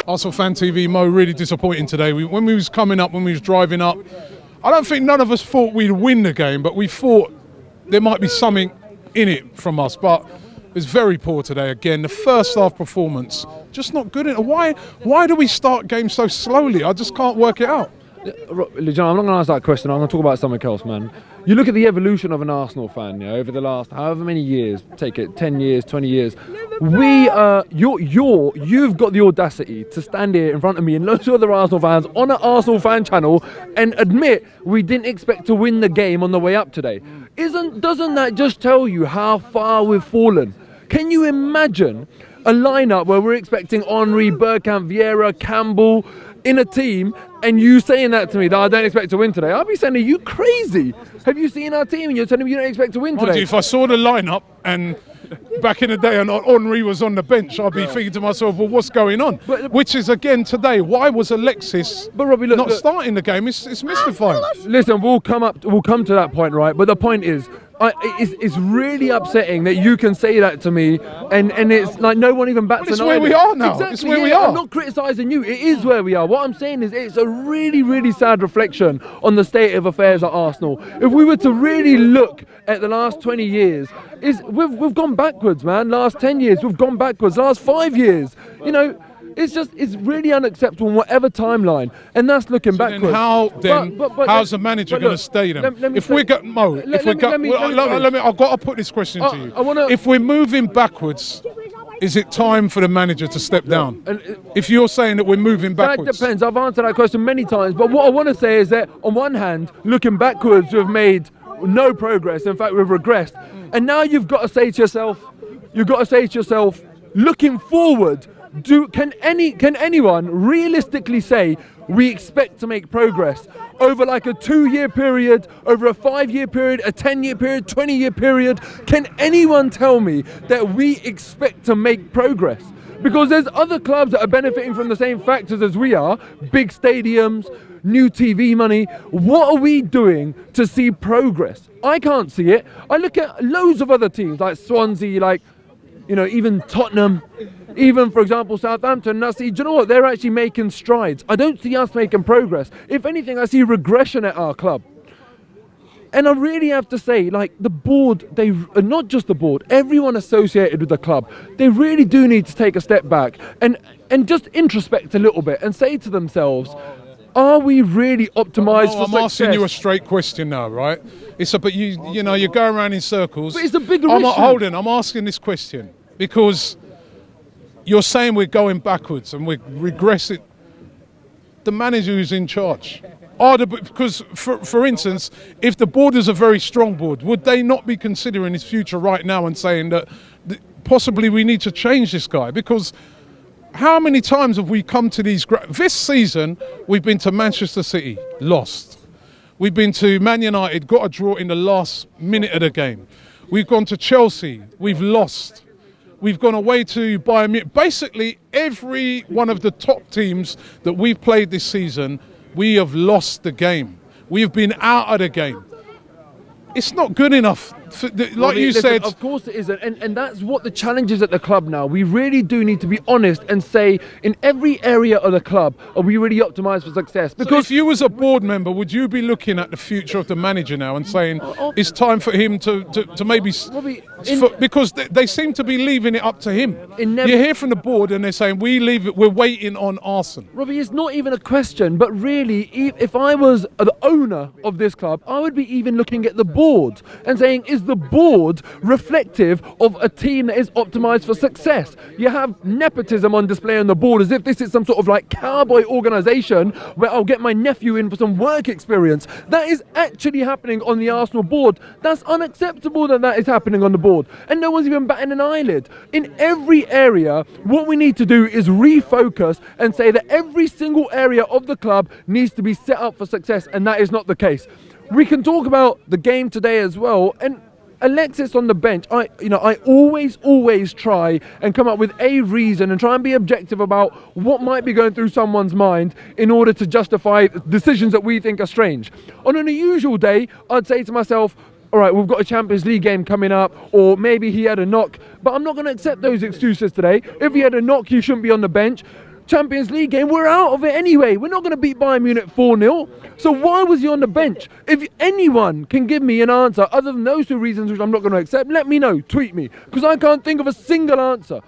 ArsenalFanTV, Mo, really disappointing today. When we was coming up, when we was driving up, I don't think none of us thought we'd win the game, but we thought there might be something in it from us. But it was very poor today again. The first half performance, just not good enough. Why do we start games so slowly? I just can't work it out. John, I'm not going to ask that question. I'm going to talk about something else, man. You look at the evolution of an Arsenal fan, over the last however many years, take it 10 years, 20 years. You've got the audacity to stand here in front of me and loads of other Arsenal fans on an Arsenal fan channel and admit we didn't expect to win the game on the way up today. Doesn't that just tell you how far we've fallen? Can you imagine a lineup where we're expecting Henry, Bergkamp, Vieira, Campbell in a team, and you saying that to me that I don't expect to win today? I'll be saying, are you crazy? Have you seen our team and you're telling me you don't expect to win today? If I saw the lineup and back in the day and Henry was on the bench, I'd be thinking to myself, well, what's going on? Which is again today, why was Alexis Robbie, not starting the game? It's mystifying. Listen, we'll come to that point, right? But the point is, it's really upsetting that you can say that to me, and it's like no one even bats an eye. It's where we are now. Exactly, it's where we are. I'm not criticising you. It is where we are. What I'm saying is it's a really, really sad reflection on the state of affairs at Arsenal. If we were to really look at the last 20 years, we've gone backwards, man. Last 10 years, we've gone backwards. Last 5 years, it's really unacceptable in whatever timeline, and that's looking backwards. How's the manager going to stay then? I've got to put this question to you. If we're moving backwards, is it time for the manager to step down? If you're saying that we're moving backwards. That depends. I've answered that question many times, but what I want to say is that on one hand, looking backwards, we've made no progress. In fact, we've regressed. And now you've got to say to yourself, looking forward, can anyone realistically say we expect to make progress over like a 2-year period, over a 5-year period, a 10-year period, 20-year period? Can anyone tell me that we expect to make progress? Because there's other clubs that are benefiting from the same factors as we are, big stadiums, new TV money. What are we doing to see progress? I can't see it. I look at loads of other teams like Swansea, even Tottenham, even, for example, Southampton, and I see, do you know what? They're actually making strides. I don't see us making progress. If anything, I see regression at our club. And I really have to say, the board, not just the board, everyone associated with the club, they really do need to take a step back and just introspect a little bit and say to themselves, are we really optimised for success? I'm asking you a straight question now, right? But you go around in circles. But it's a bigger issue. Hold on, I'm asking this question because you're saying we're going backwards and we're regressing. The manager who's in charge. Because, for instance, if the board is a very strong board, would they not be considering his future right now and saying that possibly we need to change this guy? Because how many times have we come to these... This season, we've been to Manchester City, lost. We've been to Man United, got a draw in the last minute of the game. We've gone to Chelsea, we've lost. We've gone away to Bayern Munich. Basically, every one of the top teams that we've played this season, we have lost the game. We have been out of the game. It's not good enough. Said. Of course it isn't. And that's what the challenge is at the club now. We really do need to be honest and say, in every area of the club, are we really optimised for success? Because if you was a board member, would you be looking at the future of the manager now and saying, it's time for him to maybe... because they seem to be leaving it up to him. You hear from the board and they're saying, we're waiting on Arsenal. Robbie, it's not even a question, but really, if I was the owner of this club, I would be even looking at the board and saying, is the board reflective of a team that is optimised for success? You have nepotism on display on the board as if this is some sort of cowboy organisation where I'll get my nephew in for some work experience. That is actually happening on the Arsenal board. That's unacceptable that is happening on the board. And no one's even batting an eyelid. In every area, what we need to do is refocus and say that every single area of the club needs to be set up for success, and that is not the case. We can talk about the game today as well, and Alexis on the bench, I always try and come up with a reason and try and be objective about what might be going through someone's mind in order to justify decisions that we think are strange. On an unusual day, I'd say to myself, all right, we've got a Champions League game coming up, or maybe he had a knock, but I'm not going to accept those excuses today. If he had a knock, he shouldn't be on the bench. Champions League game, we're out of it anyway. We're not going to beat Bayern Munich 4-0. So why was he on the bench? If anyone can give me an answer other than those two reasons, which I'm not going to accept, let me know, tweet me, because I can't think of a single answer.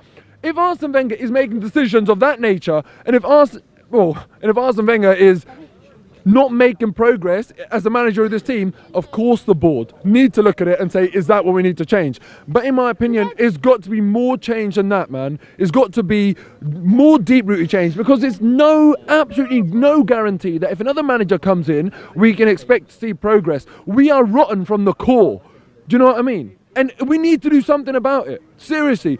If Arsene Wenger is making decisions of that nature, and if Arsene Wenger is not making progress as the manager of this team, of course the board need to look at it and say, is that what we need to change? But in my opinion, it's got to be more change than that, man. It's got to be more deep-rooted change, because there's absolutely no guarantee that if another manager comes in, we can expect to see progress. We are rotten from the core. Do you know what I mean? And we need to do something about it. Seriously.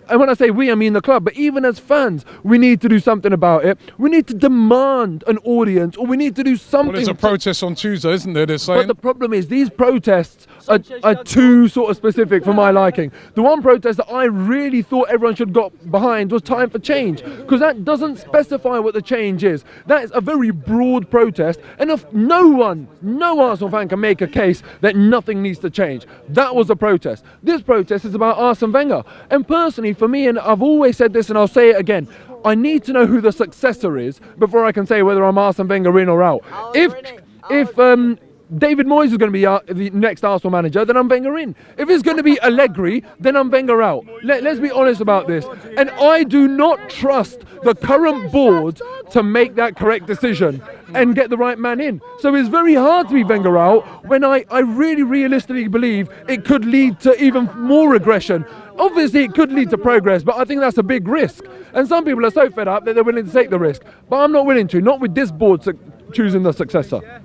And when I say we, I mean the club. But even as fans, we need to do something about it. We need to demand an audience, or we need to do something. Well, there's a protest on Tuesday, isn't there? They're saying. But the problem is, these protests are too sort of specific for my liking. The one protest that I really thought everyone should got behind was Time for Change, because that doesn't specify what the change is. That is a very broad protest, and if no Arsenal fan can make a case that nothing needs to change. That was a protest. This protest is about Arsene Wenger. And personally, for me, and I've always said this and I'll say it again, I need to know who the successor is before I can say whether I'm Arsene Wenger in or out. If David Moyes is going to be the next Arsenal manager, then I'm Wenger in. If it's going to be Allegri, then I'm Wenger out. Let's be honest about this. And I do not trust the current board to make that correct decision and get the right man in. So it's very hard to be Wenger out when I really realistically believe it could lead to even more regression. Obviously, it could lead to progress, but I think that's a big risk. And some people are so fed up that they're willing to take the risk. But I'm not willing to, not with this board choosing the successor.